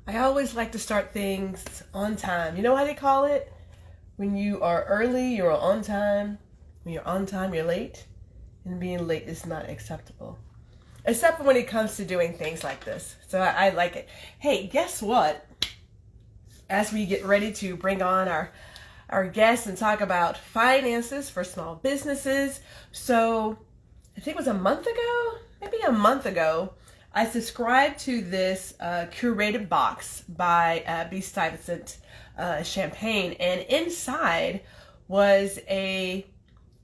I always like to start things on time. You know how they call it? When you are early, you're on time. When you're on time, you're late. And being late is not acceptable. Except for when it comes to doing things like this. So I like it. Hey, guess what? As we get ready to bring on our guests and talk about finances for small businesses. So I think it was a month ago, maybe a month ago, I subscribed to this curated box by B. Stuyvesant Champagne, and inside was a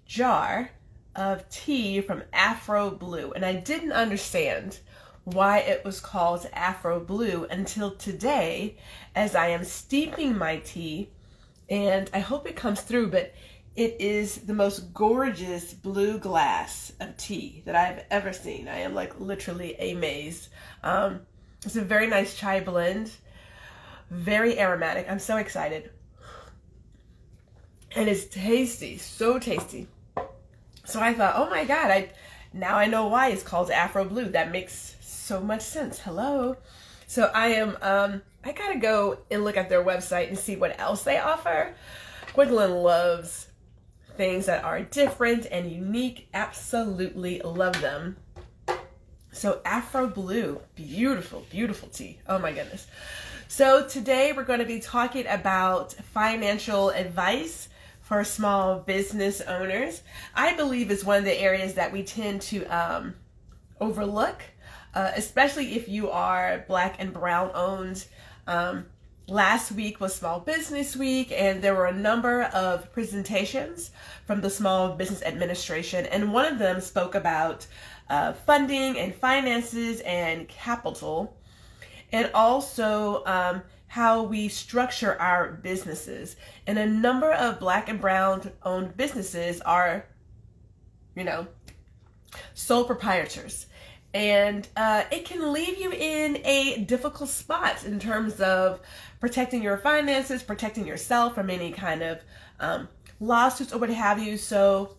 jar of tea from Afro Blue, and I didn't understand why it was called Afro Blue until today, as I am steeping my tea, and I hope it comes through, but it is the most gorgeous blue glass of tea that I've ever seen. I am like literally amazed. It's a very nice chai blend, very aromatic. I'm so excited. And it's tasty, so tasty. So I thought, oh my God, now I know why it's called Afro Blue. That makes so much sense. Hello. So I gotta go and look at their website and see what else they offer. Gwendolyn loves things that are different and unique. Absolutely love them. So Afro Blue, beautiful, beautiful tea. Oh my goodness. So today we're going to be talking about financial advice for small business owners. I believe is one of the areas that we tend to overlook, especially if you are Black and brown owned. Last week was Small Business Week, and there were a number of presentations from the Small Business Administration, and one of them spoke about funding and finances and capital, and also how we structure our businesses. And a number of Black and brown owned businesses are, sole proprietors. And it can leave you in a difficult spot in terms of protecting your finances, protecting yourself from any kind of lawsuits or what have you. So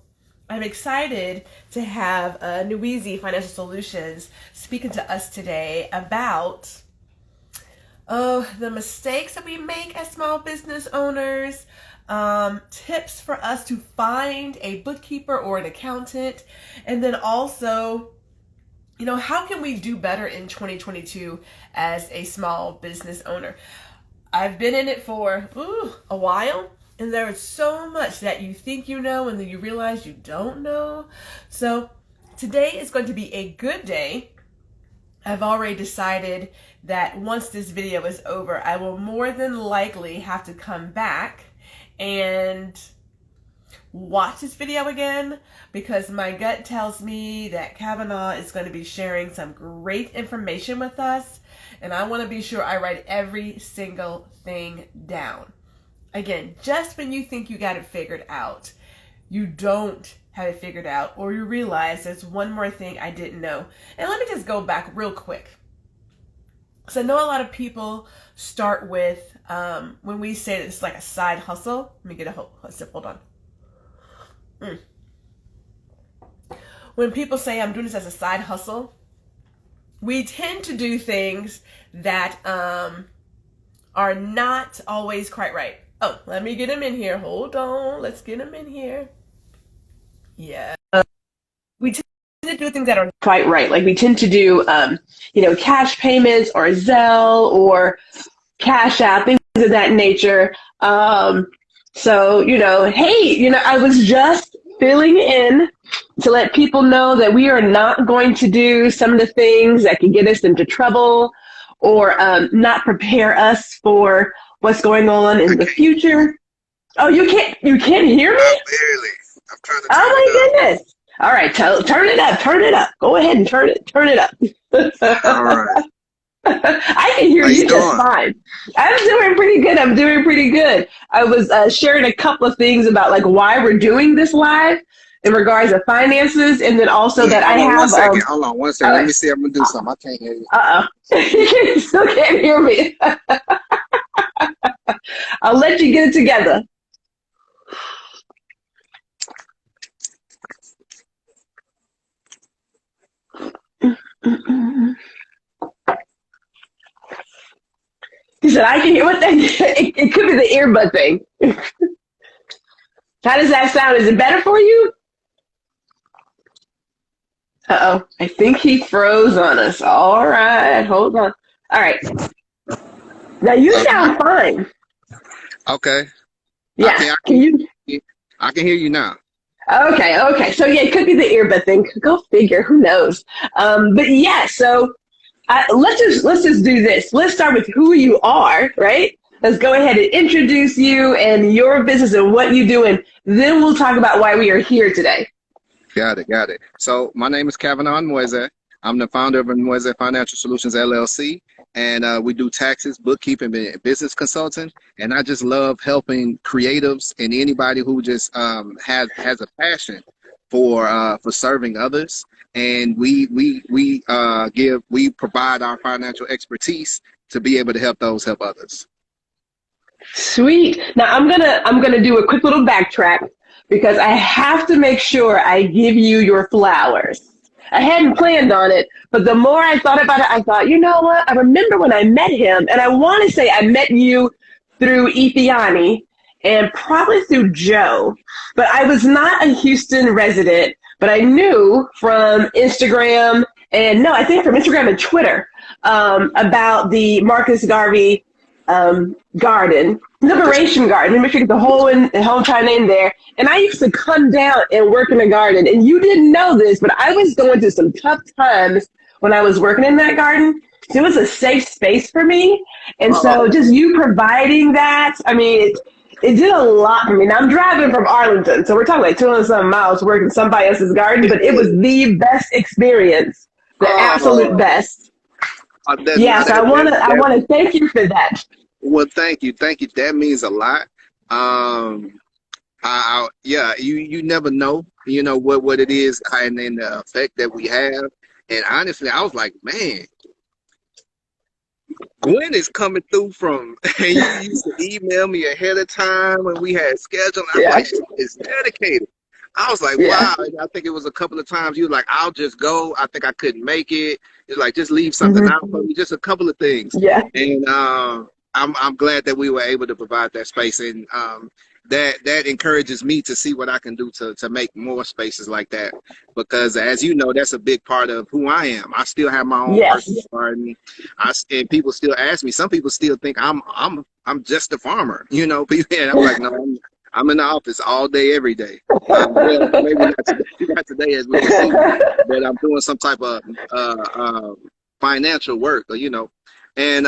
I'm excited to have Nweze Financial Solutions speaking to us today about the mistakes that we make as small business owners, tips for us to find a bookkeeper or an accountant, and then also how can we do better in 2022 as a small business owner? I've been in it for a while, and there is so much that you think you know and then you realize you don't know. So today is going to be a good day. I've already decided that once this video is over, I will more than likely have to come back and watch this video again, because my gut tells me that Cavanaugh is going to be sharing some great information with us, and I want to be sure I write every single thing down. Again, just when you think you got it figured out, you don't have it figured out, or you realize there's one more thing I didn't know. And let me just go back real quick. So I know a lot of people start with, when we say that it's like a side hustle, let me get a sip, hold on. When people say I'm doing this as a side hustle, we tend to do things that are not always quite right. Oh, let me get him in here. Hold on. Let's get him in here. Yeah. We tend to do things that are quite right. Like we tend to do, cash payments or Zelle or Cash App, things of that nature. So, hey, I was just filling in to let people know that we are not going to do some of the things that can get us into trouble or not prepare us for what's going on in the future. Oh, you can't hear me? Barely. I'm trying to turn Oh my it goodness. All right, turn it up. Go ahead and turn it up. up. All right. I can hear How you you just doing? fine. I'm doing pretty good. I was sharing a couple of things about like why we're doing this live in regards to finances, and then also Wait, that I hold on one have second. Hold on one second. Let okay. me see. I'm gonna do something. I can't hear you. You still can't hear me. I'll let you get it together. said I can hear what that. It could be the earbud thing. How does that sound? Is it better for you? Uh-oh. I think he froze on us. All right. Hold on. All right. Now you sound fine. Okay. Yeah. I can hear you now. Okay. So yeah, it could be the earbud thing. Go figure. Who knows? But yeah. So let's just do this. Let's start with who you are, right? Let's go ahead and introduce you and your business and what you do, and then we'll talk about why we are here today. Got it. So my name is Cavanaugh Nweze. I'm the founder of Nweze Financial Solutions, LLC, and we do taxes, bookkeeping, and business consulting. And I just love helping creatives and anybody who just has a passion for serving others. And we provide our financial expertise to be able to help others. Sweet. Now I'm gonna do a quick little backtrack because I have to make sure I give you your flowers. I hadn't planned on it, but the more I thought about it, I thought, you know what? I remember when I met him, and I want to say I met you through Ethiani and probably through Joe, but I was not a Houston resident, but I knew from Instagram and Twitter about the Marcus Garvey garden, Liberation Garden. Let me forget the whole entire name there. And I used to come down and work in the garden. And you didn't know this, but I was going through some tough times when I was working in that garden. So it was a safe space for me. And so just you providing that, I mean, it did a lot for me. Now I'm driving from Arlington, so we're talking like 200-something miles working somebody else's garden, but it was the best experience, the absolute best. So I want to thank you for that. Well, thank you. That means a lot. You never know, what it is and then the effect that we have. And honestly, I was like, man, Gwen is coming through from, and you used to email me ahead of time when we had scheduled. I was like, she is dedicated. I was like, wow. And I think it was a couple of times you were like, I'll just go. I think I couldn't make it. It's like, just leave something out for me, just a couple of things. Yeah. And I'm glad that we were able to provide that space, and that encourages me to see what I can do to make more spaces like that, because as you know, that's a big part of who I am. I still have my own personal garden. And people still ask me. Some people still think I'm just a farmer, and I'm like, no, I'm in the office all day, every day. Well, maybe not today as we see, but I'm doing some type of financial work, and.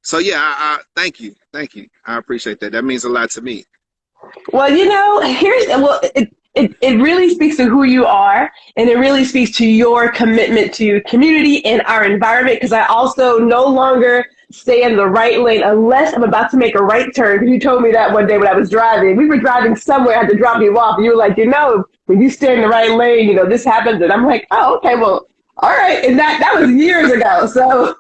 So I thank you. I appreciate that. That means a lot to me. Well, it really speaks to who you are, and it really speaks to your commitment to community and our environment, because I also no longer stay in the right lane unless I'm about to make a right turn. Because you told me that one day when I was driving. We were driving somewhere, I had to drop you off, and you were like, when you stay in the right lane, this happens. And I'm like, oh, okay, well, all right. And that was years ago. So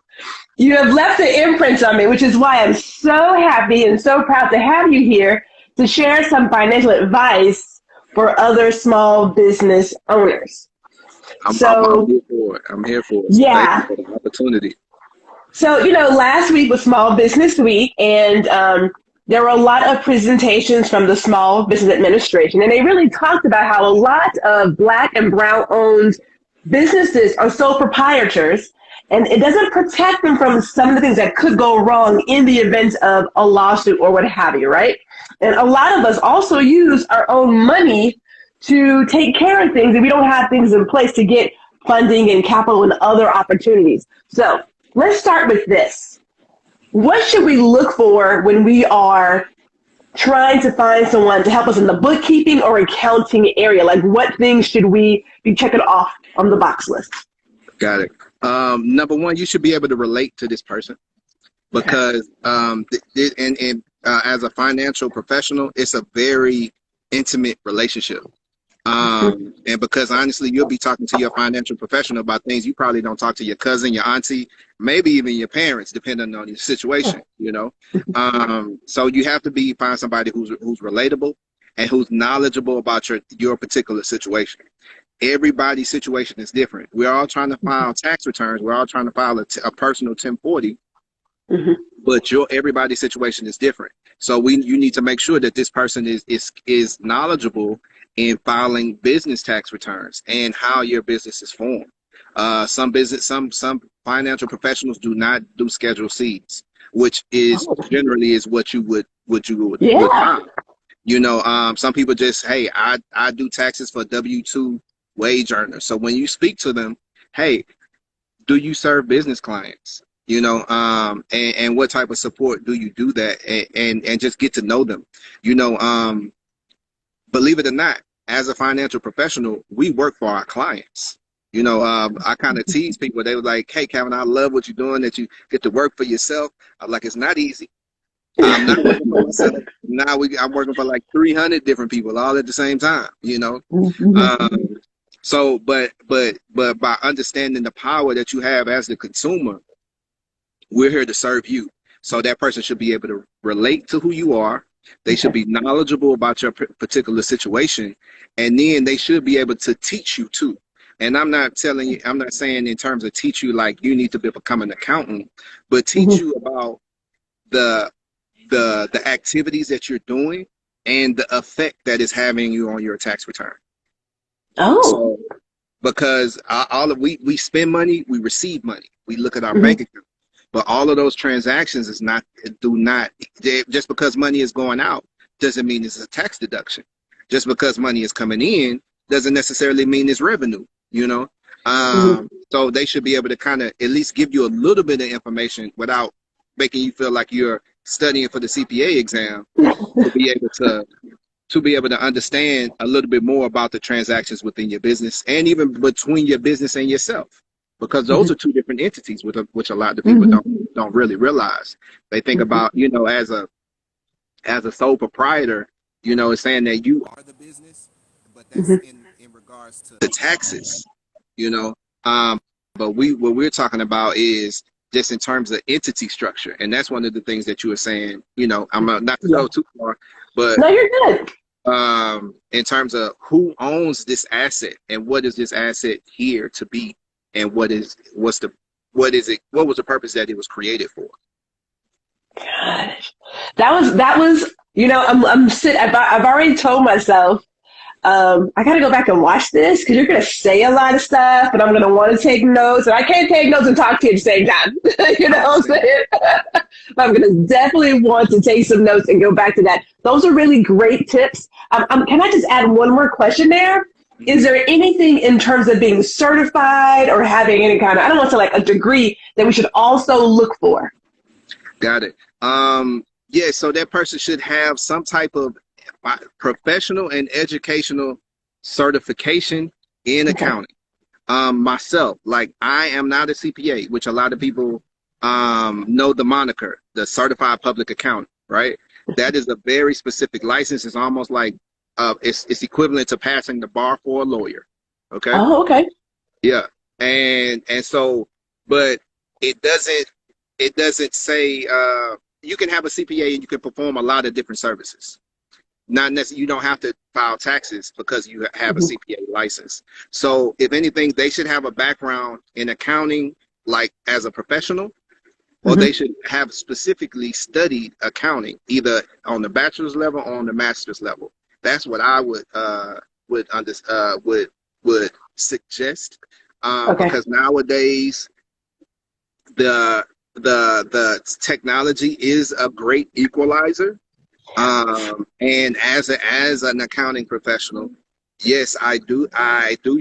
you have left an imprint on me, which is why I'm so happy and so proud to have you here to share some financial advice for other small business owners. I'm here for it. Yeah. Thank you for the opportunity. So, last week was Small Business Week, and there were a lot of presentations from the Small Business Administration, and they really talked about how a lot of Black and Brown-owned businesses are sole proprietors, and it doesn't protect them from some of the things that could go wrong in the event of a lawsuit or what have you, right? And a lot of us also use our own money to take care of things, and we don't have things in place to get funding and capital and other opportunities. So let's start with this. What should we look for when we are trying to find someone to help us in the bookkeeping or accounting area? Like, what things should we be checking off on the box list? Got it. Number one, you should be able to relate to this person, because as a financial professional, it's a very intimate relationship. And because honestly, you'll be talking to your financial professional about things you probably don't talk to your cousin, your auntie, maybe even your parents, depending on your situation, So you have to find somebody who's relatable and who's knowledgeable about your particular situation. Everybody's situation is different. We're all trying to file tax returns. We're all trying to file a personal 1040. but everybody's situation is different. So you need to make sure that this person is knowledgeable in filing business tax returns and how your business is formed. Some financial professionals do not do Schedule Cs, which is generally is what you would Yeah. file. Some people just, hey, I do taxes for W-2 wage earners. So when you speak to them, hey, do you serve business clients? And what type of support do you do that? And just get to know them. Believe it or not, as a financial professional, we work for our clients. I kind of tease people. They were like, hey, Kevin, I love what you're doing, that you get to work for yourself. I'm like, it's not easy. I'm not working for myself. Now I'm working for like 300 different people all at the same time, So, but by understanding the power that you have as the consumer, we're here to serve you. So that person should be able to relate to who you are. They should be knowledgeable about your particular situation, and then they should be able to teach you too. And I'm not saying in terms of teach you like you need to become an accountant, but teach you about the activities that you're doing and the effect that is having you on your tax return. So, because we spend money, we receive money, we look at our bank account, but all of those transactions just because money is going out doesn't mean it's a tax deduction. Just because money is coming in doesn't necessarily mean it's revenue. So they should be able to kind of at least give you a little bit of information without making you feel like you're studying for the CPA exam, to be able to understand a little bit more about the transactions within your business and even between your business and yourself, because those are two different entities, which a lot of people don't really realize. They think about, as a sole proprietor, it's saying that you are the business, but that's in regards to the taxes, but what we're talking about is just in terms of entity structure. And that's one of the things that you were saying, I'm not to go too far, but no, you're good. In terms of who owns this asset and what is this asset here to be, and what was the purpose that it was created for? Gosh, that was, I've already told myself, I got to go back and watch this because you're going to say a lot of stuff, but I'm going to want to take notes, and I can't take notes and talk to you at the same time. You know what I'm saying? I'm going to definitely want to take some notes and go back to that. Those are really great tips. Can I just add one more question there? Is there anything in terms of being certified or having any kind of, I don't want to say like a degree, that we should also look for? Got it. Yeah, so that person should have some type of professional and educational certification in accounting. Myself, like, I am not a CPA, which a lot of people know the moniker, the certified public accountant, right? That is a very specific license. It's almost like it's equivalent to passing the bar for a lawyer. Okay. Oh, okay. Yeah. And so, but it doesn't say you can have a CPA and you can perform a lot of different services. Not necessarily, you don't have to file taxes because you have a CPA license. So if anything, they should have a background in accounting, like as a professional, or they should have specifically studied accounting, either on the bachelor's level or on the master's level. That's what I would suggest, because nowadays the technology is a great equalizer. And as an accounting professional, yes, I do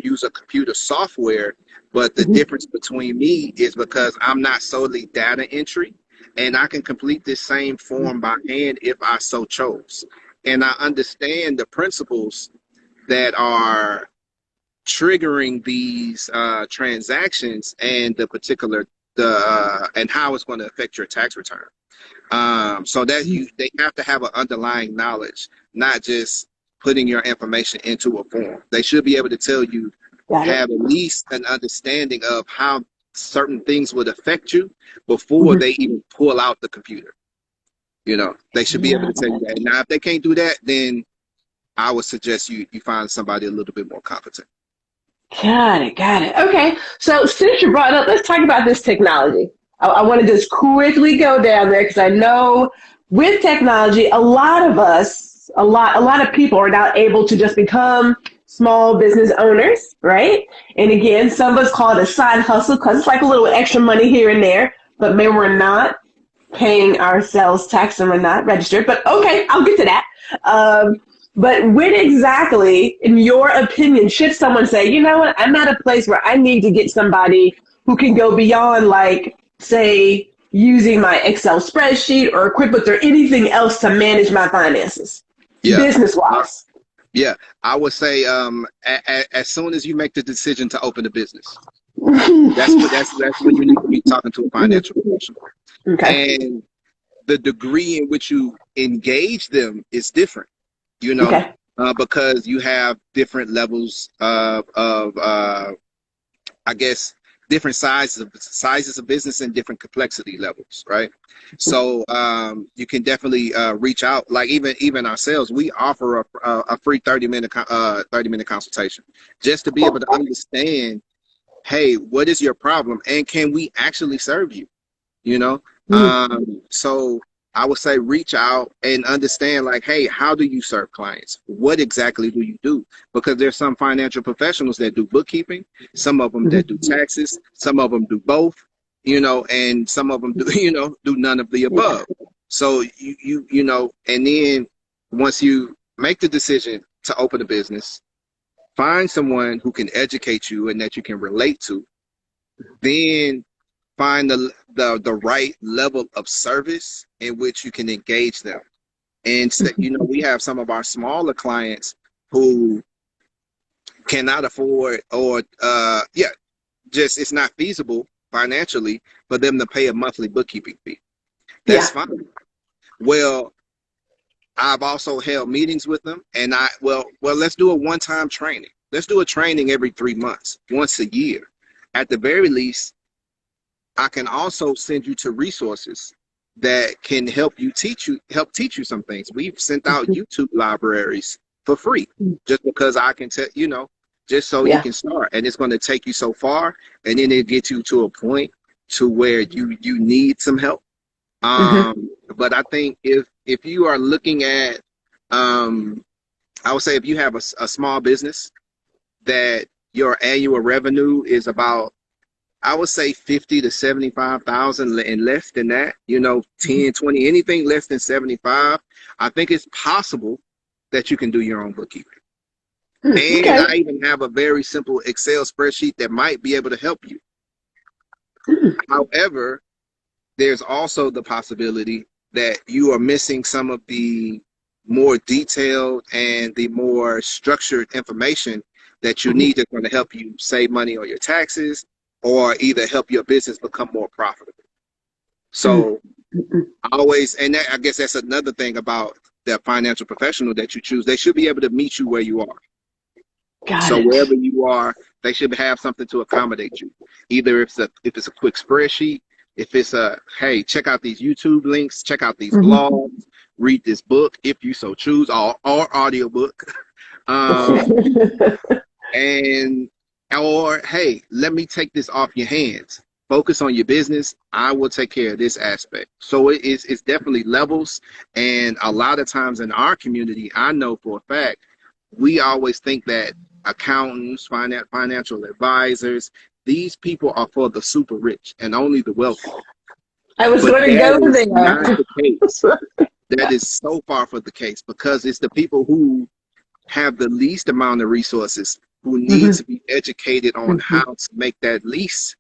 use a computer software, but the difference between me is because I'm not solely data entry, and I can complete this same form by hand if I so chose. And I understand the principles that are triggering these transactions and and how it's going to affect your tax return. So that they have to have an underlying knowledge, not just putting your information into a form. They should be able to tell you, have at least an understanding of how certain things would affect you before they even pull out the computer. They should be able to tell you that. Now, if they can't do that, then I would suggest you find somebody a little bit more competent. Got it. Okay. So since you brought it up, let's talk about this technology. I want to just quickly go down there because I know with technology, a lot of us, a lot of people are now able to just become small business owners, right? And again, some of us call it a side hustle because it's like a little extra money here and there, but maybe we're not paying our sales tax and we're not registered. But okay, I'll get to that. But when exactly, in your opinion, should someone say, you know what, I'm at a place where I need to get somebody who can go beyond, like, say, using my Excel spreadsheet or QuickBooks or anything else to manage my finances, Yeah. business-wise? Yeah, I would say as soon as you make the decision to open a business, that's when you need to be talking to a financial professional. Okay. And the degree in which you engage them is different, Okay. because you have different levels of I guess, different sizes of business and different complexity levels, right? So you can definitely reach out. Like even ourselves, we offer a free 30-minute consultation just to be able to understand, hey, what is your problem and can we actually serve you? So I would say reach out and understand, like, hey, how do you serve clients? What exactly do you do? Because there's some financial professionals that do bookkeeping, some of them that do taxes, some of them do both, and some of them do, do none of the above. So and then once you make the decision to open a business, find someone who can educate you and that you can relate to, then find the right level of service in which you can engage them. And so, we have some of our smaller clients who cannot afford or just it's not feasible financially for them to pay a monthly bookkeeping fee. That's fine. Well, I've also held meetings with them, and let's do a one-time training. Let's do a training every 3 months, once a year. At the very least, I can also send you to resources that can help teach you some things. We've sent out YouTube libraries for free just because I can tell, just so you can start. And it's going to take you so far, and then it gets you to a point to where you need some help. But I think if you are looking at, I would say if you have a small business that your annual revenue is about, I would say 50 to 75,000 and less than that, 10, 20, anything less than 75, I think it's possible that you can do your own bookkeeping. And I even have a very simple Excel spreadsheet that might be able to help you. However, there's also the possibility that you are missing some of the more detailed and the more structured information that you need that's going to help you save money on your taxes, or either help your business become more profitable. So always, and I guess that's another thing about the financial professional that you choose. They should be able to meet you where you are. So wherever you are, they should have something to accommodate you. Either if it's a quick spreadsheet, if it's hey, check out these YouTube links, check out these blogs, read this book if you so choose, or audiobook. Or, hey, let me take this off your hands. Focus on your business. I will take care of this aspect. So it's definitely levels. And a lot of times in our community, I know for a fact, we always think that accountants, financial advisors, these people are for the super rich and only the wealthy. I was going to go there. Not the case. That is so far from the case, because it's the people who have the least amount of resources who need to be educated on how to make that lease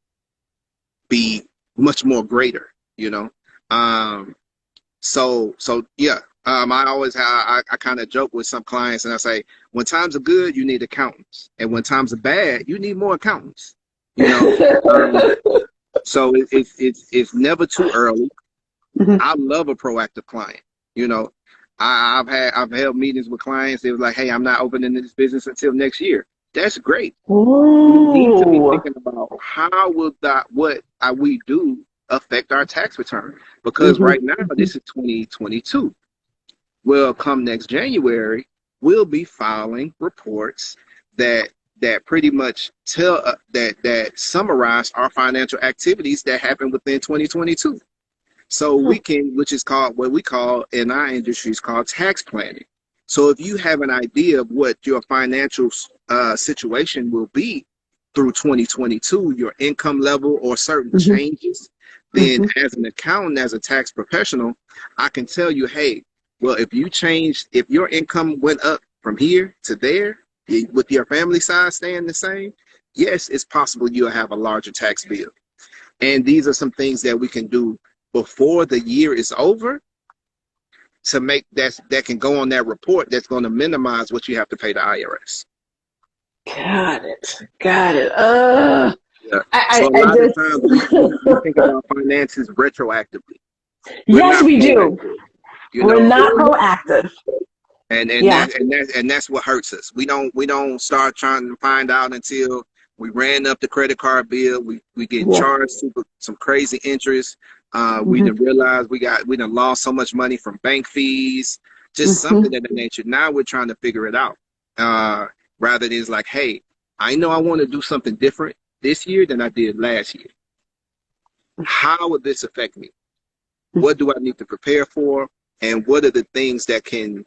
be much more greater, So yeah, I always I kind of joke with some clients and I say, when times are good, you need accountants, and when times are bad, you need more accountants. So it's never too early. I love a proactive client. I've held meetings with clients. They were like, hey, I'm not opening this business until next year. That's great. We need to be thinking about how will what we do affect our tax return, because right now this is 2022. Well, come next January, we'll be filing reports that that pretty much tell that summarize our financial activities that happened within 2022. So we can, which is called what we call in our industry is called tax planning. So if you have an idea of what your financial situation will be through 2022, your income level or certain changes, then as an accountant, as a tax professional, I can tell you, hey, well, if your income went up from here to there, with your family size staying the same, yes, it's possible you'll have a larger tax bill. And these are some things that we can do before the year is over to make that can go on that report that's going to minimize what you have to pay the IRS. Got it. Yeah. So a lot of times we think about finances retroactively. Yes, we do. We're not proactive. And that's what hurts us. We don't start trying to find out until we ran up the credit card bill. We get charged some crazy interest. We didn't realize we done lost so much money from bank fees, just something of that nature. Now we're trying to figure it out. Rather than like, hey, I know I want to do something different this year than I did last year. How would this affect me? What do I need to prepare for? And what are the things that can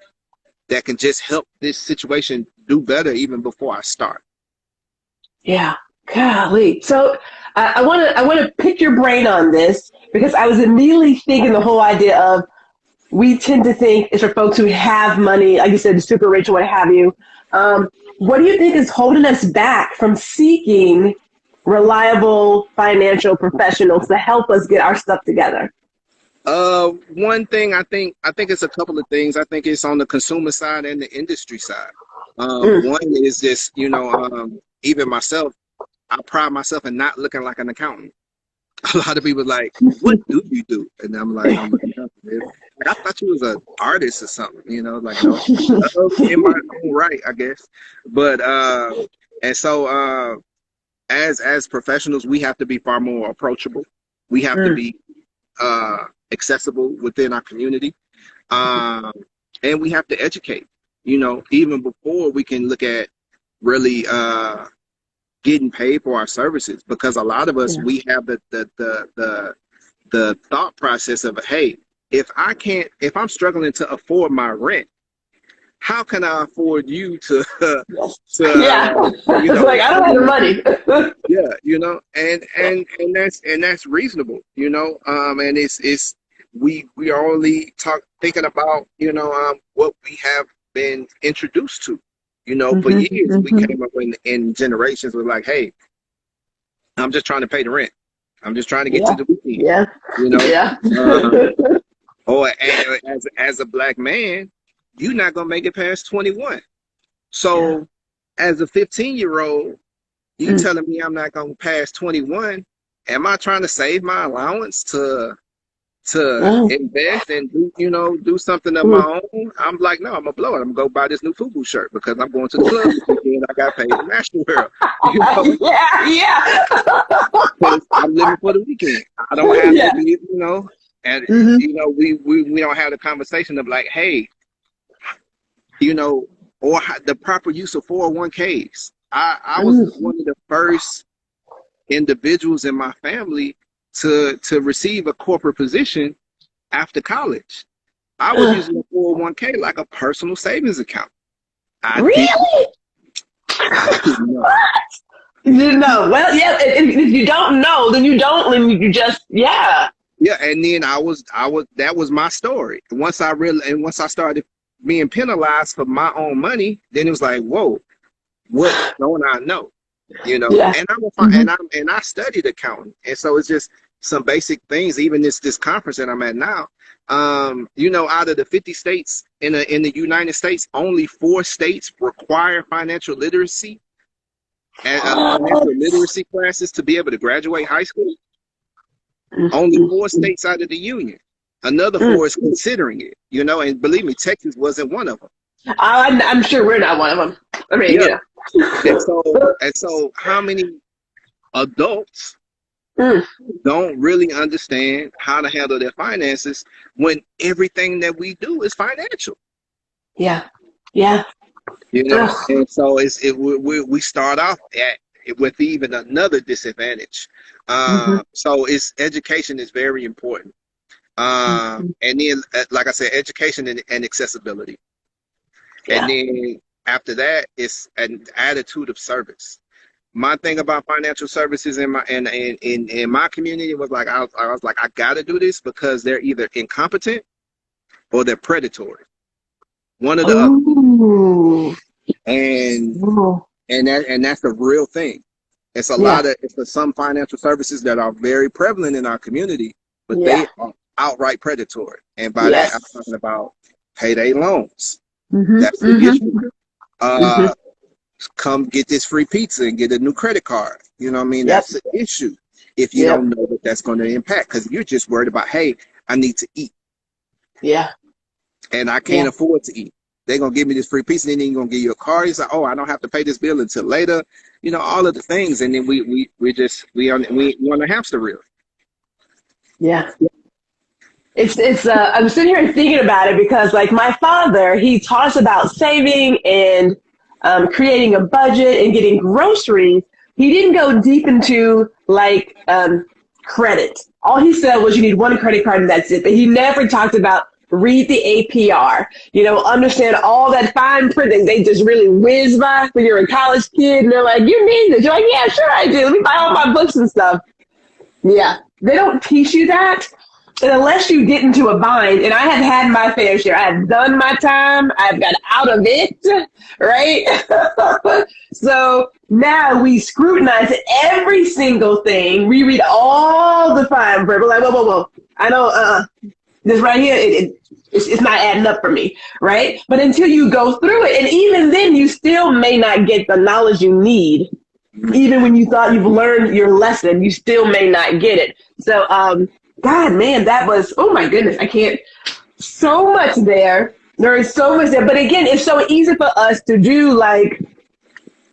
just help this situation do better even before I start? Yeah, golly. So I want to pick your brain on this because I was immediately thinking the whole idea of we tend to think it's for folks who have money, like you said, super rich or what have you. What do you think is holding us back from seeking reliable financial professionals to help us get our stuff together? One thing I think it's a couple of things. I think it's on the consumer side and the industry side. One is this, even myself, I pride myself in not looking like an accountant. A lot of people are like, what do you do? And I'm like, I'm an accountant. Like, I thought you was an artist or something, like, no, in my own right, I guess. But and so as professionals, we have to be far more approachable. We have to be accessible within our community, and we have to educate. Even before we can look at really getting paid for our services, because a lot of us we have the thought process of, hey, if I'm struggling to afford my rent, how can I afford you to It's like I don't have the money. and that's reasonable, and it's we are only thinking about what we have been introduced to, for years we came up in generations with like, hey, I'm just trying to pay the rent, I'm just trying to get to the weekend, or as a black man, you're not gonna make it past 21. So as a 15-year-old, you telling me I'm not gonna pass 21? Am I trying to save my allowance to invest and do something of my own? I'm like, no, I'm gonna blow it. I'm gonna go buy this new FUBU shirt because I'm going to the club this weekend. I got paid in National World. Because I'm living for the weekend. I don't have to be, and we don't have the conversation of like, hey, or the proper use of 401ks. I was one of the first individuals in my family to receive a corporate position after college. I was using a 401k like a personal savings account. Really? Well, yeah. If you don't know, then you don't. Then you just, Yeah, and then I was. That was my story. Once I started being penalized for my own money, then it was like, whoa, what don't I know? And and I studied accounting, and so it's just some basic things. Even this conference that I'm at now, out of the 50 states in the United States, only 4 states require financial literacy and financial literacy classes to be able to graduate high school. Only 4 states out of the union. Another 4 is considering it, and believe me, Texas wasn't one of them. I'm sure we're not one of them. I mean, And so how many adults don't really understand how to handle their finances when everything that we do is financial? Yeah. You know, Ugh. and so we start off with even another disadvantage. Mhm. So it's education is very important. Mhm. And then, like I said, education and accessibility. And Yeah. then after that, it's an attitude of service. My thing about financial services in my community was like I was like I gotta do this because they're either incompetent or they're predatory, one or the other, Ooh. and Ooh. that's a real thing. Yeah. It's for some financial services that are very prevalent in our community, but Yeah. they are outright predatory, and by that I'm Yes. talking about payday loans. Mhm. That's the Mhm. issue. Mhm. Uh, Come get this free pizza and get a new credit card. You know what I mean? Yep. That's the issue. If you Yep. don't know that that's going to impact, because you're just worried about, hey, I need to eat Yeah. and I can't Yeah. afford to eat. They're gonna give me this free pizza, and then they're gonna give you a card. It's like, oh, I don't have to pay this bill until later. You know, all of the things, and then we on the hamster wheel. Yeah. It's I'm sitting here thinking about it because like my father, he taught us about saving and creating a budget and getting groceries. He didn't go deep into like credit. All he said was you need one credit card and that's it. But he never talked about read the APR, understand all that fine print that they just really whiz by when you're a college kid and they're like, you need this. You're like, yeah, sure I do. Let me buy all my books and stuff. Yeah, they don't teach you that. And unless you get into a bind, and I have had my fair share, I have done my time, I've got out of it, right? So now we scrutinize every single thing. We read all the fine print. We're like, whoa, whoa, whoa. I know this right here, it's not adding up for me, right? But until you go through it, and even then, you still may not get the knowledge you need even when you thought you've learned your lesson, you still may not get it. So, God, man, that was, oh my goodness, I can't, so much there. There is so much there. But again, it's so easy for us to do like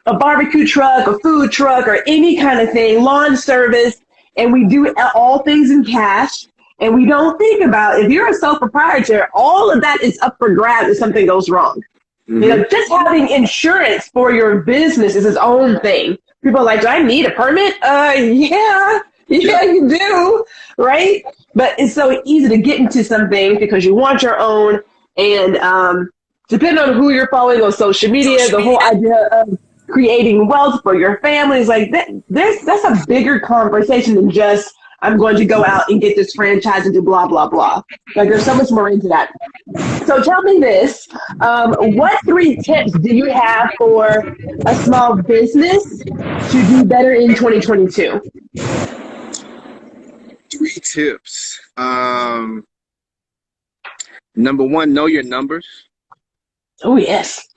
a barbecue truck, a food truck, or any kind of thing, lawn service, and we do all things in cash. And we don't think about if you're a sole proprietor, all of that is up for grabs if something goes wrong. Mm-hmm. Just having insurance for your business is its own thing. People are like, do I need a permit? Yeah, Yep. you do, right? But it's so easy to get into something because you want your own. And depending on who you're following on social media, the whole idea of creating wealth for your family is like that's a bigger conversation than just I'm going to go out and get this franchise and do blah blah blah. Like there's so much more into that. So tell me this: what 3 tips do you have for a small business to do better in 2022? 3 tips. Number one, know your numbers. Oh yes.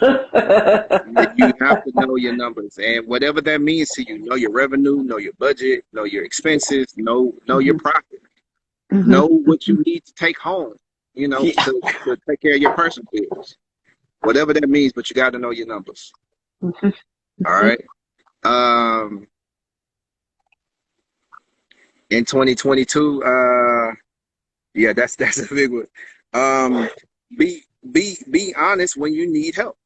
You have to know your numbers, and whatever that means to you, know your revenue, know your budget, know your expenses, know your Mhm, profit, mhm, know what you need to take home. yeah. To take care of your personal bills, whatever that means. But you got to know your numbers. Mhm, All mhm. right. Um, in 2022, yeah, that's a big one. Um, be honest when you need help.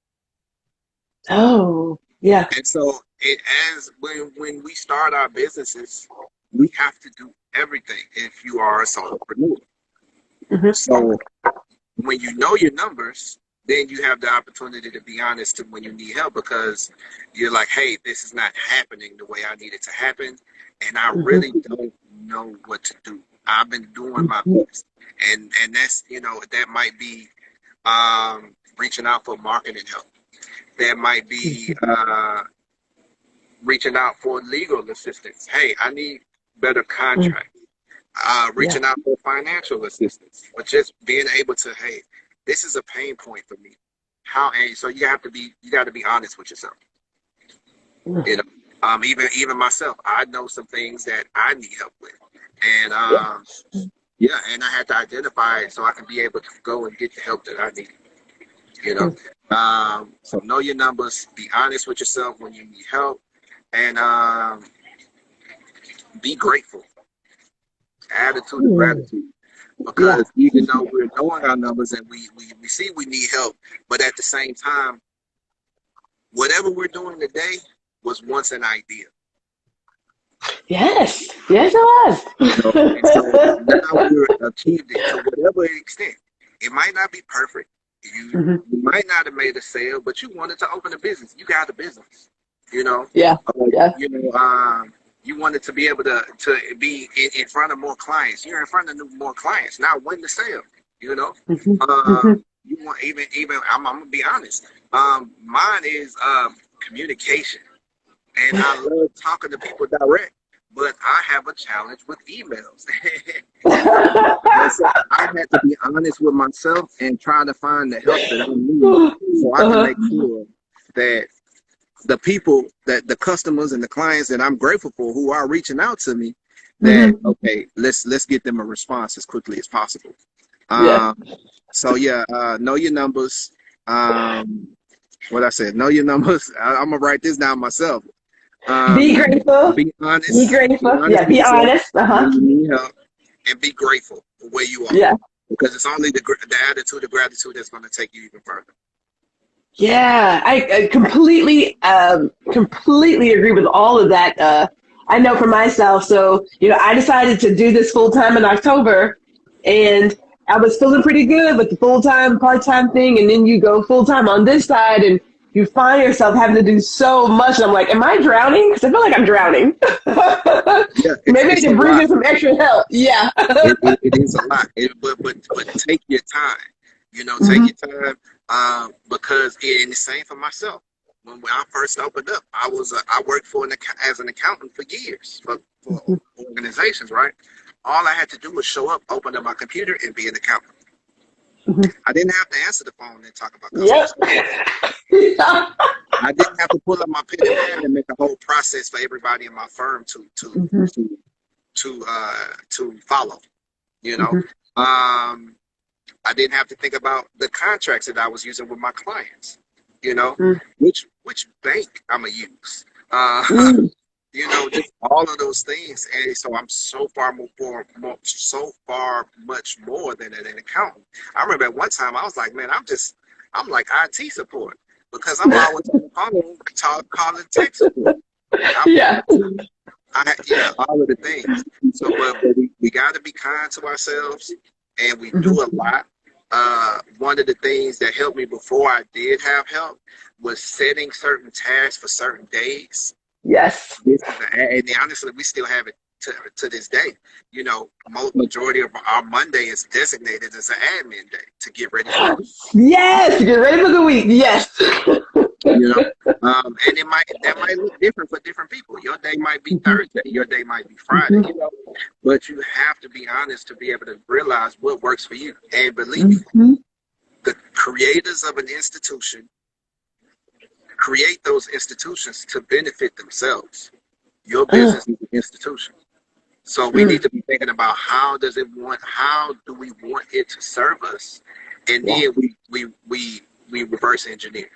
Oh yeah. And so it as when we start our businesses, we have to do everything if you are a solopreneur. Mhm, So when you know your numbers, then you have the opportunity to be honest to when you need help because you're like, hey, this is not happening the way I need it to happen, and I mhm, really don't know what to do. I've been doing my mhm, best, and that's that might be reaching out for marketing help. That might be reaching out for legal assistance. Hey, I need better mhm. contracts. Yeah. Reaching out for financial assistance, but just being able to, hey, this is a pain point for me. And so you got to be honest with yourself. Mhm. You know, even myself, I know some things that I need help with, and Yeah. yeah, and I had to identify it so I can be able to go and get the help that I need. You know, Mhm, so know your numbers, be honest with yourself when you need help, and be grateful. Attitude of mhm. gratitude. Yeah. Because even though we're knowing our numbers and we see we need help, but at the same time, whatever we're doing today was once an idea. Yes, yes, it So, and so now we're achieved it to whatever extent. It might not be perfect. was. You might not have made a sale, but you wanted to open a business. You got a business. You know, Yeah, yeah. you know, you wanted to be able to be in front of more clients. You're in front of more clients now. Win the sale. You know, you want even. I'm gonna be honest. Mine is communication, and I love talking to people direct. But I have a challenge with emails. And so I had to be honest with myself and try to find the help that I need so I can make sure that the people, that the customers and the clients that I'm grateful for who are reaching out to me, that okay, let's get them a response as quickly as possible. Yeah. So yeah, know your numbers. What I said, know your numbers. I'm gonna write this down myself. Be grateful. Be honest. Be grateful. Yeah, with be yourself honest. when you need help, and be grateful for where you are. Yeah. Because it's only the attitude of gratitude that's going to take you even further. Yeah, I completely agree with all of that. I know for myself. So, I decided to do this full time in October, and I was feeling pretty good with the full time, part time thing. And then you go full time on this side, and you find yourself having to do so much. And I'm like, am I drowning? Because I feel like I'm drowning. Yeah, Maybe I it's a can bring lot. in some extra help. Yeah. It is a lot. But take your time. Take your time. Because and the same for myself. When I first opened up, I worked as an accountant for years for organizations, right? All I had to do was show up, open up my computer, and be an accountant. I didn't have to answer the phone and talk about customer service. I didn't have to pull up my pen and pad and make a whole process for everybody in my firm to follow. I didn't have to think about the contracts that I was using with my clients. Which bank I'm gonna use. Just all of those things. And so I'm so far much more than an accountant. I remember at one time I was like, man, I'm like IT support because I'm always on the phone calling tech support. All of the things. So, but we got to be kind to ourselves, and we do a lot. One of the things that helped me before I did have help was setting certain tasks for certain days. Yes. And honestly, we still have it to this day. Majority of our Monday is designated as an admin day to get ready for the week. Yes, get ready for the week. Yes. And that might look different for different people. Your day might be Thursday, your day might be Friday, but you have to be honest to be able to realize what works for you. And believe me, the creators of an institution create those institutions to benefit themselves. Your business is an institution. So we need to be thinking about how do we want it to serve us? And then we reverse engineer.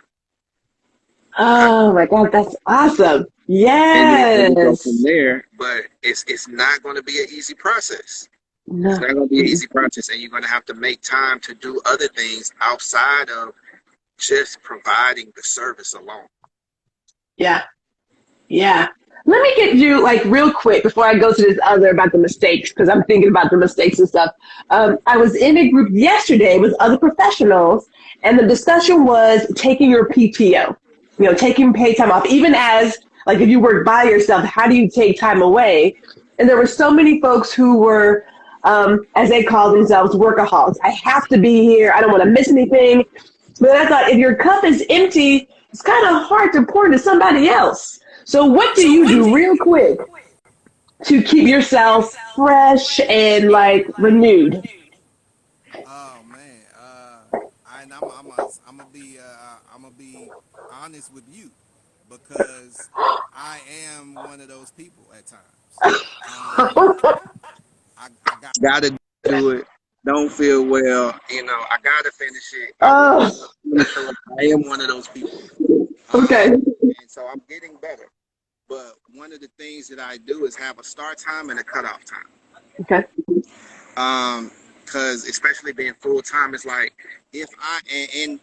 Oh my God, that's awesome. Yes. And then we go from there, but it's not going to be an easy process. No. It's not going to be an easy process, and you're going to have to make time to do other things outside of just providing the service alone. Yeah. Let me get you real quick before I go to this other about the mistakes, because I'm thinking about the mistakes and stuff. I was in a group yesterday with other professionals, and the discussion was taking your PTO, taking paid time off, even as if you work by yourself, how do you take time away? And there were so many folks who were, as they call themselves, workaholics. I have to be here. I don't want to miss anything. But I thought if your cup is empty, it's kind of hard to pour into somebody else. So what do you do real quick to keep yourself fresh and renewed? Oh man, I'm gonna be honest with you because I am one of those people at times. I Gotta do it. Don't feel well. I gotta finish it. I am one of those people. Okay. And so I'm getting better. But one of the things that I do is have a start time and a cutoff time. Okay. because especially being full time, it's like if I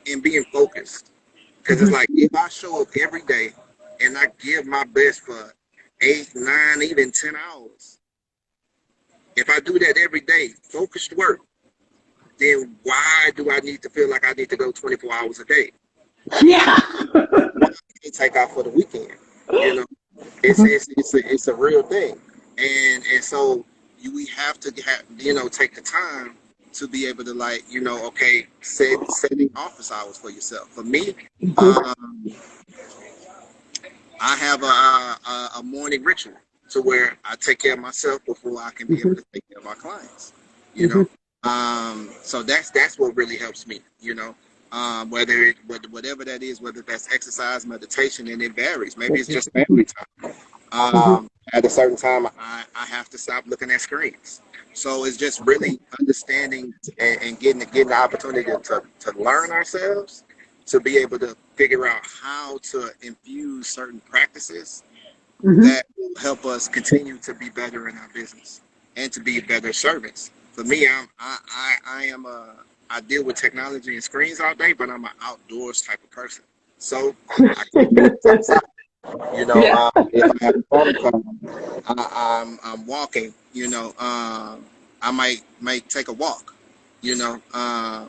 and being focused, because it's like if I show up every day and I give my best for 8, 9, even 10 hours, if I do that every day, focused work, then why do I need to feel like I need to go 24 hours a day? Yeah. Why can't I take off for the weekend? You know, it's a real thing, and so we have to take the time to be able to, like, okay, setting office hours for yourself. For me, I have a morning ritual to where I take care of myself before I can be able to take care of my clients. You know, so that's what really helps me. Whatever that is, whether that's exercise, meditation, and it varies. Maybe it's just family time. At a certain time, I have to stop looking at screens. So it's just really understanding and getting the opportunity to learn ourselves, to be able to figure out how to infuse certain practices that will help us continue to be better in our business and to be better servants. For me, I deal with technology and screens all day, but I'm an outdoors type of person. So I can't do it outside. If I have a phone call, I'm walking. I might take a walk. To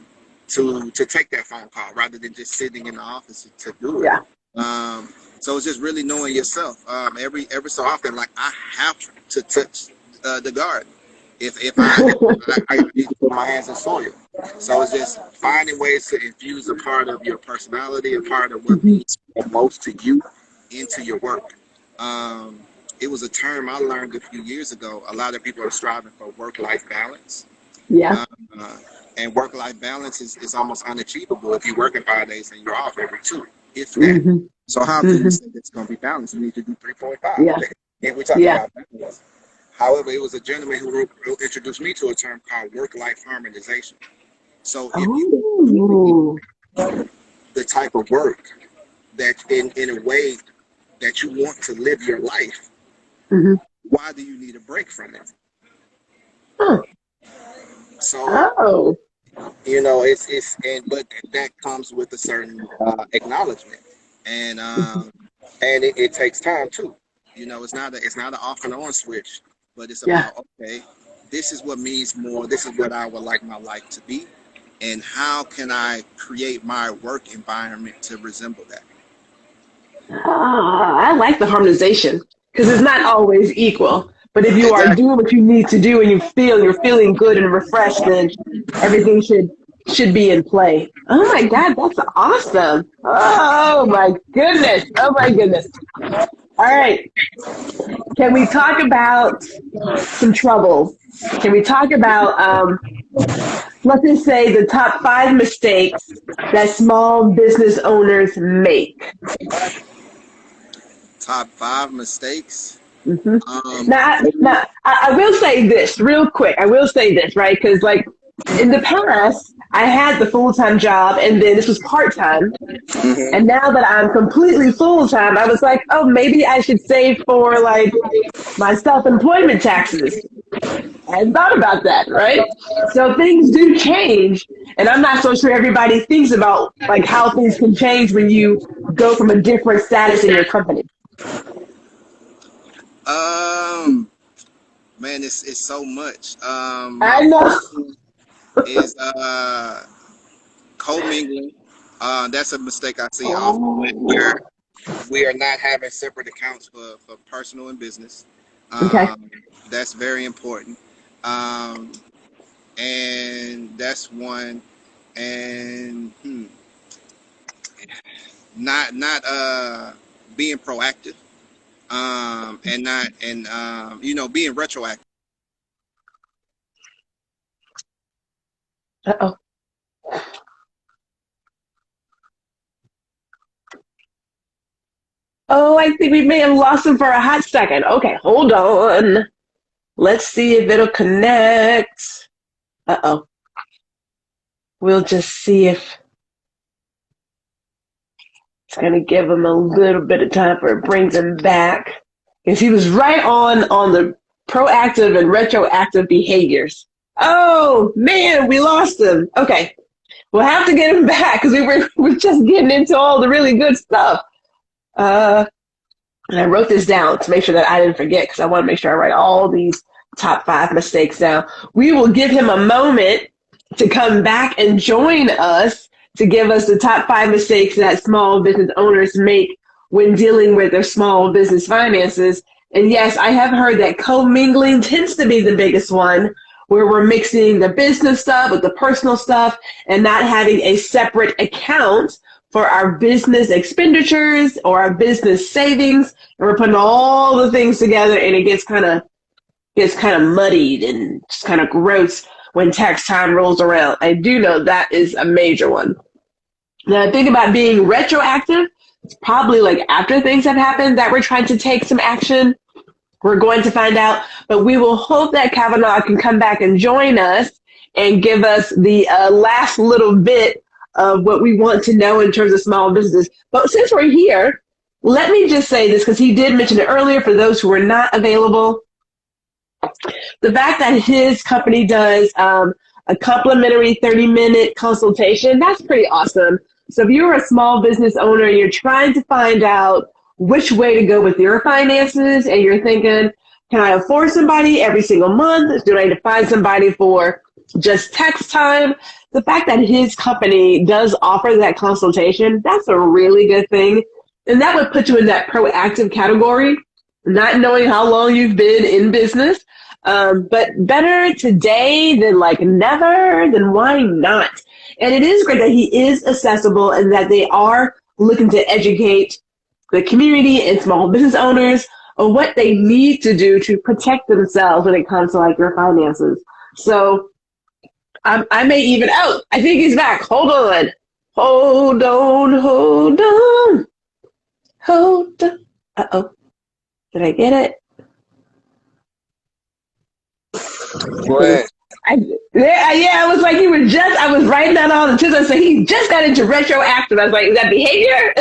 take that phone call rather than just sitting in the office to do it. Yeah. So it's just really knowing yourself. Every so often, like I have to touch the garden. If I need to put my hands in soil. So it's just finding ways to infuse a part of your personality, a part of what means most to you, into your work. It was a term I learned a few years ago. A lot of people are striving for work-life balance. Yeah. And work-life balance is almost unachievable if you're working 5 days and you're off every 2, if that. So how can you say it's going to be balanced? You need to do 3.5. Yeah. If we're talking about balance. However, it was a gentleman who introduced me to a term called work-life harmonization. So if you do the type of work that in a way that you want to live your life, why do you need a break from it? So, but that comes with a certain acknowledgement, and it takes time too. It's not an off and on switch, but it's about, okay, this is what means more. This is what I would like my life to be, and how can I create my work environment to resemble that? I like the harmonization because it's not always equal. But if you are doing what you need to do and you're feeling good and refreshed, then everything should be in play. Oh my God, that's awesome. Oh my goodness. Oh my goodness. All right. Can we talk about some trouble? Can we talk about, let's just say, the top 5 mistakes that small business owners make? Top 5 mistakes? Now, I will say this real quick. I will say this, right? Because, like, in the past, I had the full-time job, and then this was part-time. And now that I'm completely full-time, I was like, oh, maybe I should save for, like, my self-employment taxes. I hadn't thought about that, right? So things do change, and I'm not so sure everybody thinks about, like, how things can change when you go from a different status in your company. Man, it's so much. I know. Is co-mingling. That's a mistake I see often, where we are not having separate accounts for personal and business. That's very important. And that's one. And not being proactive. Being retroactive. Uh-oh. Oh, I think we may have lost him for a hot second. Okay, hold on. Let's see if it'll connect. Uh-oh. We'll just see if it's going to give him a little bit of time for it brings him back. Because he was right on the proactive and retroactive behaviors. Oh man, we lost him. Okay, we'll have to get him back because we're just getting into all the really good stuff. And I wrote this down to make sure that I didn't forget because I want to make sure I write all these top 5 mistakes down. We will give him a moment to come back and join us to give us the top 5 mistakes that small business owners make when dealing with their small business finances. And yes, I have heard that commingling tends to be the biggest one, where we're mixing the business stuff with the personal stuff and not having a separate account for our business expenditures or our business savings. And we're putting all the things together and it gets kind of muddied and just kind of gross when tax time rolls around. I do know that is a major one. Now, think about being retroactive. It's probably like after things have happened that we're trying to take some action. We're going to find out, but we will hope that Cavanaugh can come back and join us and give us the last little bit of what we want to know in terms of small business. But since we're here, let me just say this because he did mention it earlier for those who were not available. The fact that his company does a complimentary 30-minute consultation, that's pretty awesome. So if you're a small business owner and you're trying to find out which way to go with your finances and you're thinking, can I afford somebody every single month? Do I need to find somebody for just text time? The fact that his company does offer that consultation, that's a really good thing. And that would put you in that proactive category, not knowing how long you've been in business. But better today than like never, then why not? And it is great that he is accessible and that they are looking to educate the community and small business owners on what they need to do to protect themselves when it comes to like their finances. So I may even, oh, I think he's back. Hold on. Hold on. Hold on. Hold on. Uh-oh. Did I get it? Go ahead. I was like, I was writing down all the tips. I said, he just got into retroactive. I was like, is that behavior?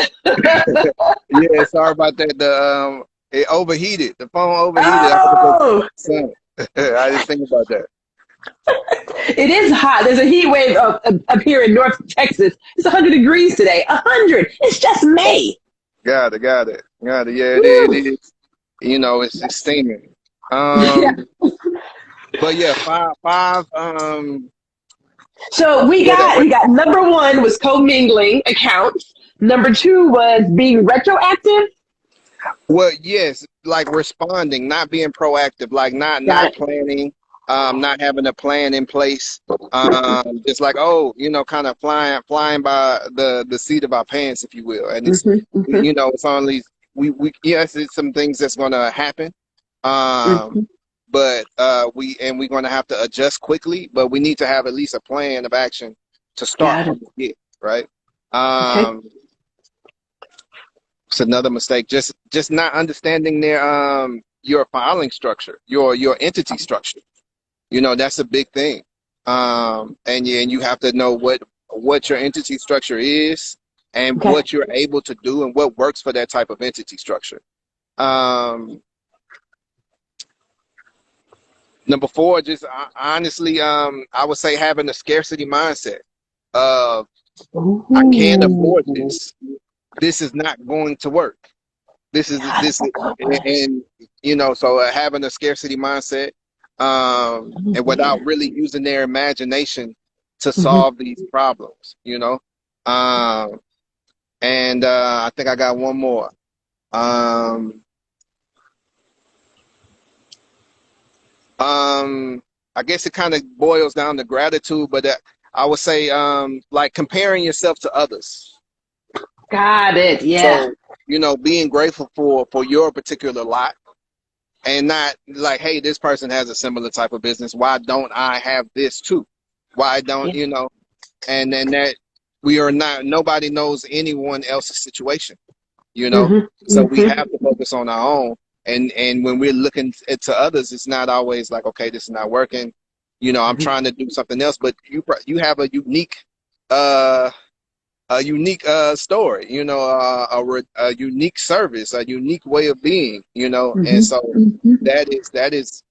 Yeah, sorry about that. It overheated. The phone overheated. Oh. I didn't think about that. It is hot. There's a heat wave up here in North Texas. It's 100 degrees today. 100. It's just May. Got it. Yeah, it is. You know, it's steaming. Yeah. But yeah, five. So we got number 1 was commingling accounts. Number 2 was being retroactive. Well, yes, like responding, not being proactive, like not planning, not having a plan in place. Just like, oh, you know, kind of flying by the seat of our pants, if you will. And it's you know, it's only we yes, it's some things that's gonna happen. But we're going to have to adjust quickly, but we need to have at least a plan of action to start from the get, right? Okay. It's another mistake. Just not understanding their your filing structure, your entity structure. You know, that's a big thing. And you have to know what your entity structure is and what you're able to do and what works for that type of entity structure. Number 4, just honestly, I would say having a scarcity mindset of I can't afford this. This is not going to work. This is and you know, so having a scarcity mindset, and without really using their imagination to solve these problems, you know. And I think I got one more. I guess it kind of boils down to gratitude, but I would say like comparing yourself to others. Got it. Yeah. So, you know, being grateful for your particular lot and not like, hey, this person has a similar type of business. Why don't I have this too? Why don't, you know, and then that we are not, nobody knows anyone else's situation, you know, so we have to focus on our own. And when we're looking to others, it's not always like, okay, this is not working. You know, I'm trying to do something else, but you have a unique story, you know, a unique service, a unique way of being, you know, and so that is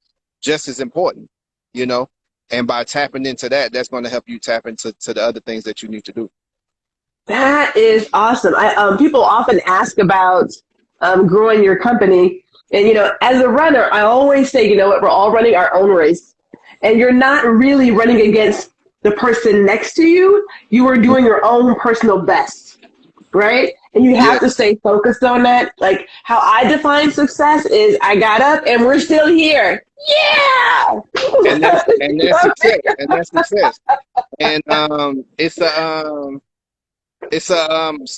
just as important, you know, And by tapping into that, that's going to help you tap into the other things that you need to do. That is awesome. People often ask about growing your company. And, as a runner, I always say, you know what, we're all running our own race. And you're not really running against the person next to you. You are doing your own personal best, right? And you have to stay focused on that. Like how I define success is I got up and we're still here. Yeah. And that's success. And that's success. And it's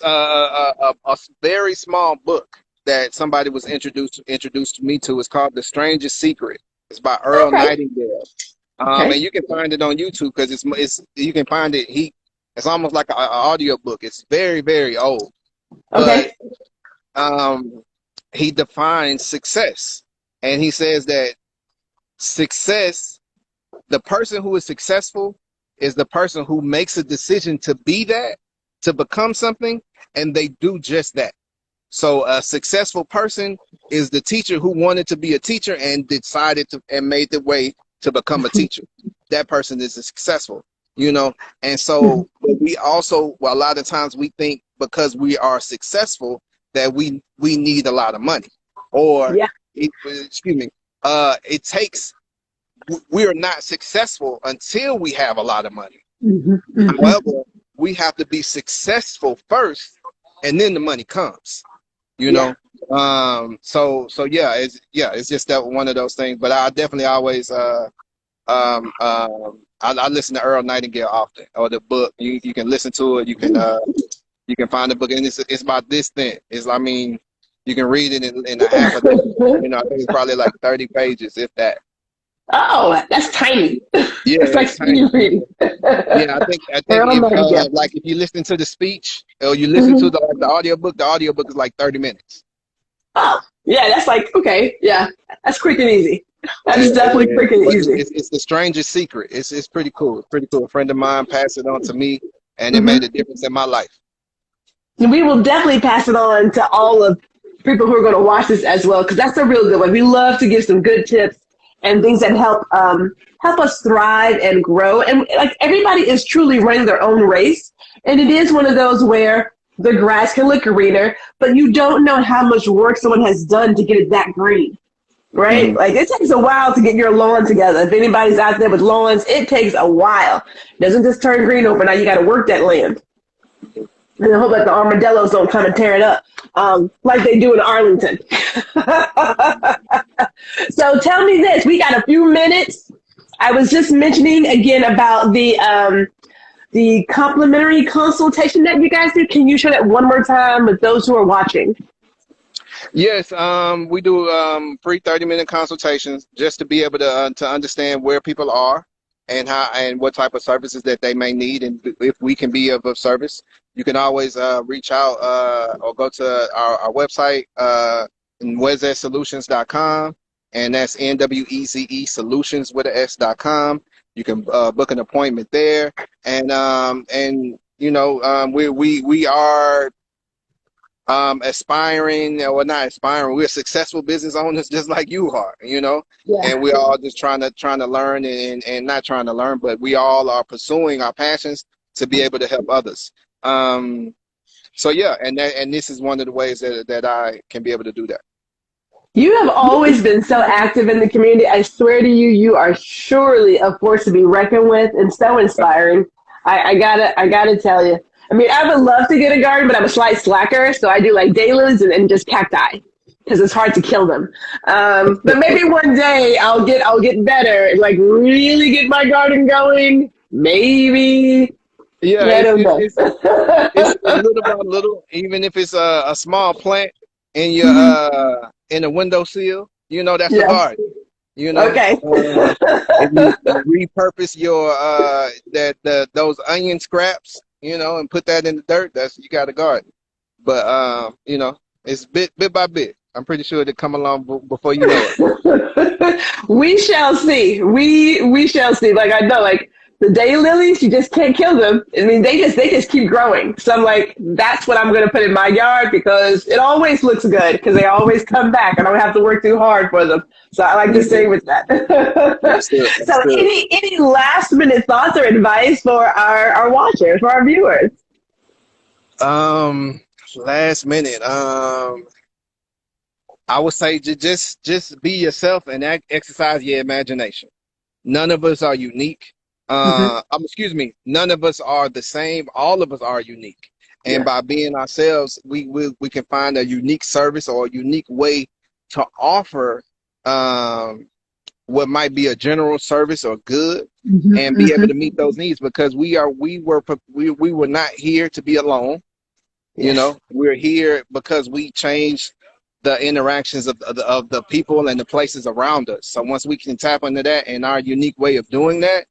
a very small book that somebody was introduced to me to. It's called The Strangest Secret. It's by Earl Nightingale. And you can find it on YouTube because it's you can find it. It's almost like an audio book. It's very, very old. Okay. But he defines success, and he says that success, the person who is successful is the person who makes a decision to be that, to become something, and they do just that. So a successful person is the teacher who wanted to be a teacher and decided to and made the way to become a teacher. That person is successful, And so we also, a lot of times we think because we are successful that we need a lot of money, or it takes. We are not successful until we have a lot of money. However, we have to be successful first, and then the money comes. So it's just that one of those things. But I definitely always I listen to Earl Nightingale often, or the book. You can listen to it. You can find the book, and it's about this thin. You can read it in a half a day. I think it's probably like 30 pages, if that. Oh, that's tiny. Yeah, it's like speed reading. Yeah, I think if you listen to the speech or you listen to the audiobook is like 30 minutes. Oh, yeah, that's like, okay, yeah, that's quick and easy. That's definitely quick and easy. It's The Strangest Secret. It's pretty cool. It's pretty cool. A friend of mine passed it on to me, and it made a difference in my life. And we will definitely pass it on to all of people who are going to watch this as well, because that's a real good one. We love to give some good tips and things that help us thrive and grow. And like everybody is truly running their own race. And it is one of those where the grass can look greener, but you don't know how much work someone has done to get it that green, right? Like it takes a while to get your lawn together. If anybody's out there with lawns, it takes a while. It doesn't just turn green overnight. You got to work that land. And I hope that the armadillos don't come and tear it up like they do in Arlington. So tell me this. We got a few minutes. I was just mentioning again about the complimentary consultation that you guys do. Can you share that one more time with those who are watching? Yes, we do free 30-minute consultations just to be able to understand where people are and how and what type of services that they may need, and if we can be of service. You can always reach out or go to our website, NwezeSolutions.com, and that's NWEZE Solutions with an S.com. You can book an appointment there, and we are aspiring, or not aspiring. We're successful business owners just like you are, and we're all just trying to learn and not trying to learn, but we all are pursuing our passions to be able to help others. So yeah, and this is one of the ways that I can be able to do that. You have always been so active in the community. I swear to you, you are surely a force to be reckoned with and so inspiring. I gotta tell you. I mean, I would love to get a garden, but I'm a slight slacker, so I do like dahlias and just cacti because it's hard to kill them. But maybe one day I'll get better and like really get my garden going. Maybe. Yeah, it's little by little. Even if it's a small plant in your in a windowsill, that's a garden. Okay. If you repurpose your those onion scraps, and put that in the dirt, you got a garden. But it's bit by bit. I'm pretty sure it'll come along before you know it. We shall see. We shall see. Like I know, like The daylilies, you just can't kill them. I mean, they just keep growing. So I'm like, that's what I'm going to put in my yard because it always looks good because they always come back. I don't have to work too hard for them. So I like to stay with that. That's good. That's So good. any last minute thoughts or advice for our watchers, for our viewers? Last minute. I would say just be yourself and exercise your imagination. None of us are unique. Mm-hmm. Excuse me. None of us are the same. All of us are unique. And Yeah. by being ourselves, we can find a unique service or a unique way to offer what might be a general service or good, Mm-hmm. and be able Mm-hmm. to meet those needs because we were not here to be alone. You Yes. know, we're here because we changed the interactions of the people and the places around us. So once we can tap into that and our unique way of doing that,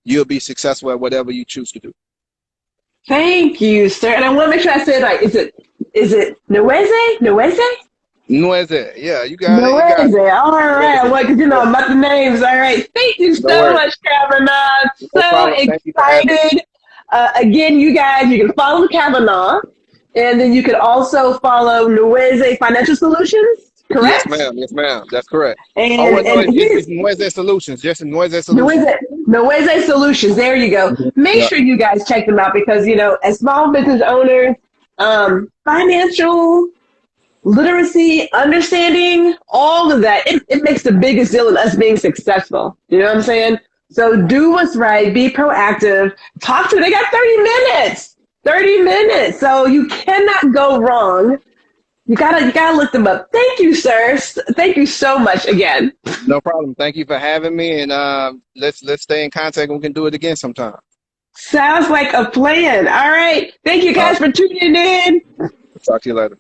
you'll be successful at whatever you choose to do. Thank you, sir. And I want to make sure I say it right. Is it Nweze? Nweze? Nweze, yeah, you got it. You got it. Nweze. All right. I want to know about the names. All right. Thank you No so worries. much, Cavanaugh. No So problem. Thank you for having me. excited. Again, you guys, you can follow Cavanaugh, and then you can also follow Nweze Financial Solutions. Yes, Correct? ma'am. Yes, ma'am. That's correct. And Oh, well, no, and here's it's Nweze Solutions. Just Nweze Solutions. Nweze Solutions. There you go. Make Yeah. sure you guys check them out because as small business owners, financial literacy, understanding, all of that, it makes the biggest deal in us being successful. You know what I'm saying? So do what's right, be proactive, talk to them. They got 30 minutes. 30 minutes. So you cannot go wrong. You gotta look them up. Thank you, sir. Thank you so much again. No problem. Thank you for having me, and let's stay in contact. And we can do it again sometime. Sounds like a plan. All right. Thank you guys for tuning in. Talk to you later.